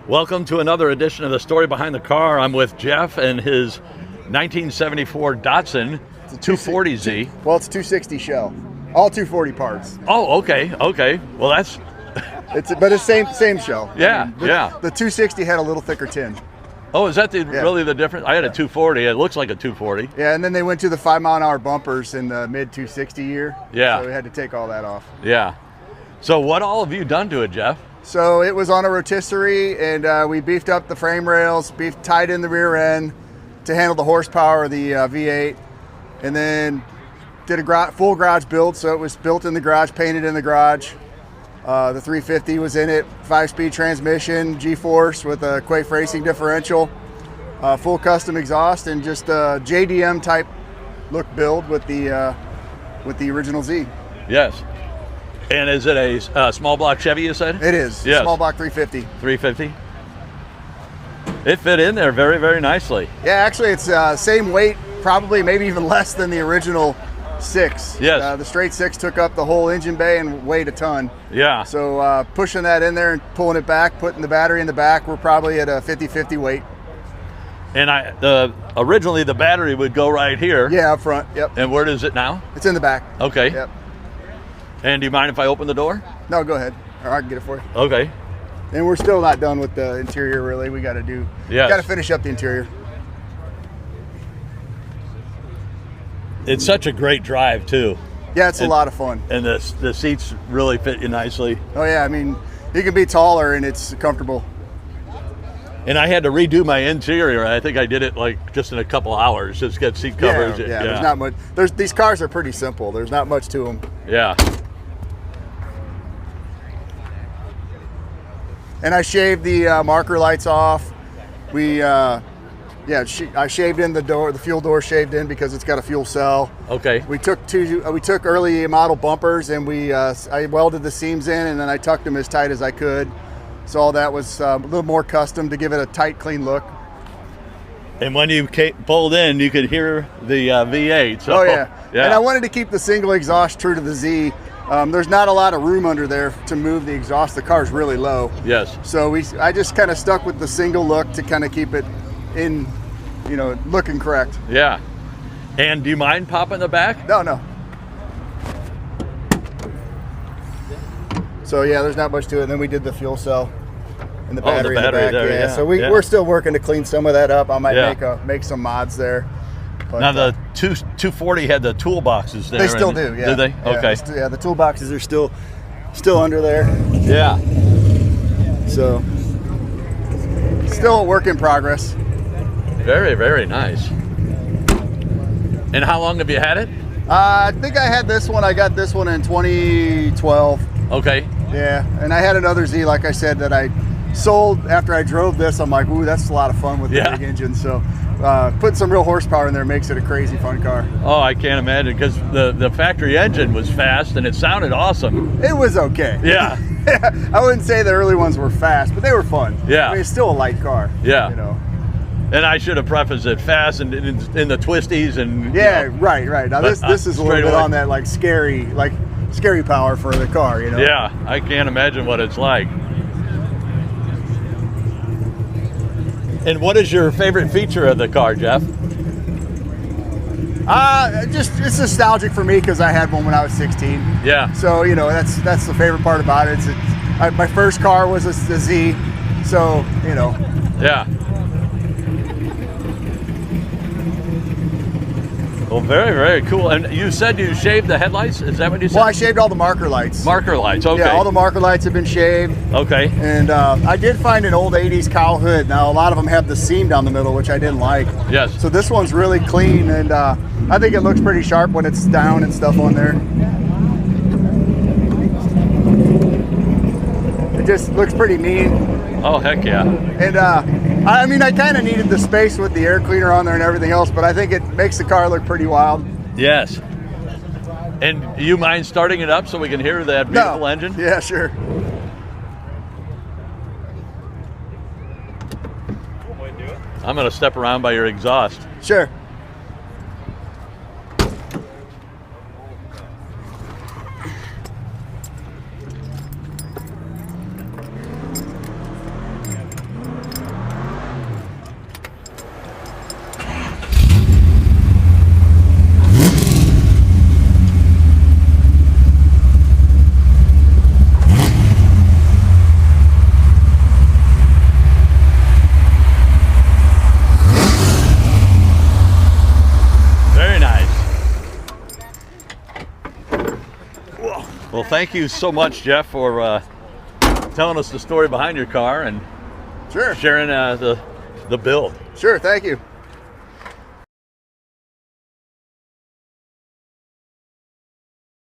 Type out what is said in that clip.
Welcome to another edition of The Story Behind the Car. I'm with Jeff and his 1974 Datsun 240Z. Well, it's 260 shell. All 240 parts. Oh, okay. Well, that's... But it's same shell. Yeah, The 260 had a little thicker tin. Oh, is that really the difference? I had a 240. It looks like a 240. Yeah, and then they went to the 5-mile-an-hour bumpers in the mid-260 year. Yeah. So we had to take all that off. Yeah. So what all have you done to it, Jeff? So it was on a rotisserie, and we beefed up the frame rails, tied in the rear end to handle the horsepower of the V8, and then did a full garage build. So it was built in the garage, painted in the garage. The 350 was in it, 5-speed transmission, G-force with a Quaife Racing differential, full custom exhaust, and just a JDM type look build with the original Z. Yes. And is it a small block Chevy, you said? It is. Yes. Small block 350. 350. It fit in there very, very nicely. Yeah, actually it's same weight, probably maybe even less than the original 6. Yes. The straight 6 took up the whole engine bay and weighed a ton. Yeah. So pushing that in there and pulling it back, putting the battery in the back, we're probably at a 50-50 weight. And originally the battery would go right here. Yeah, up front. Yep. And where is it now? It's in the back. Okay. Yep. And do you mind if I open the door? No, go ahead. Or I can get it for you. Okay. And we're still not done with the interior, really. We got to finish up the interior. It's such a great drive too. Yeah, it's a lot of fun. And the seats really fit you nicely. Oh yeah, I mean, you can be taller and it's comfortable. And I had to redo my interior. I think I did it like just in a couple hours. Just get seat covers. Yeah. There's not much. These cars are pretty simple. There's not much to them. Yeah. And I shaved the marker lights off. I shaved in the door. The fuel door shaved in because it's got a fuel cell. Okay. We took early model bumpers and I welded the seams in, and then I tucked them as tight as I could. So all that was a little more custom to give it a tight, clean look. And when you pulled in, you could hear the V8. So, oh yeah. And I wanted to keep the single exhaust true to the Z. There's not a lot of room under there to move the exhaust. The car's really low. Yes. So I just kind of stuck with the single look to kind of keep it in, looking correct. Yeah. And do you mind popping the back? No. So yeah, there's not much to it. And then we did the fuel cell and the battery, in the back. There, So we're still working to clean some of that up. I might make some mods there. But, now the 240 had the toolboxes there. They still do, yeah. Do they? Okay. Yeah, the toolboxes are still under there. Yeah. So still a work in progress. Very, very nice. And how long have you had it? I think I had this one. I got this one in 2012. Okay. Yeah, and I had another Z, like I said, that I sold after I drove this. I'm like, ooh, that's a lot of fun with the big engine. So putting some real horsepower in there makes it a crazy fun car. Oh, I can't imagine, because the factory engine was fast and it sounded awesome. It was okay. Yeah. I wouldn't say the early ones were fast, but they were fun. Yeah. I mean, it's still a light car. Yeah. And I should have prefaced it fast and in the twisties and right. Now this is a little bit on that like scary power for the car, Yeah, I can't imagine what it's like. And what is your favorite feature of the car, Jeff? It's nostalgic for me because I had one when I was 16. Yeah. So that's the favorite part about it. My first car was a Z, so Yeah. Well, very, very cool. And you said you shaved the headlights? Is that what you said? Well, I shaved all the marker lights. Marker lights, okay. Yeah, all the marker lights have been shaved. Okay. And I did find an old 80s cowl hood. Now, a lot of them have the seam down the middle, which I didn't like. Yes. So this one's really clean, and I think it looks pretty sharp when it's down and stuff on there. It just looks pretty neat. Oh, heck yeah. And I mean, I kind of needed the space with the air cleaner on there and everything else, but I think it makes the car look pretty wild. Yes. And you mind starting it up so we can hear that beautiful engine? Yeah, sure. I'm going to step around by your exhaust. Sure. Well, thank you so much, Jeff, for telling us the story behind your car and Sure. sharing the build. Sure, thank you.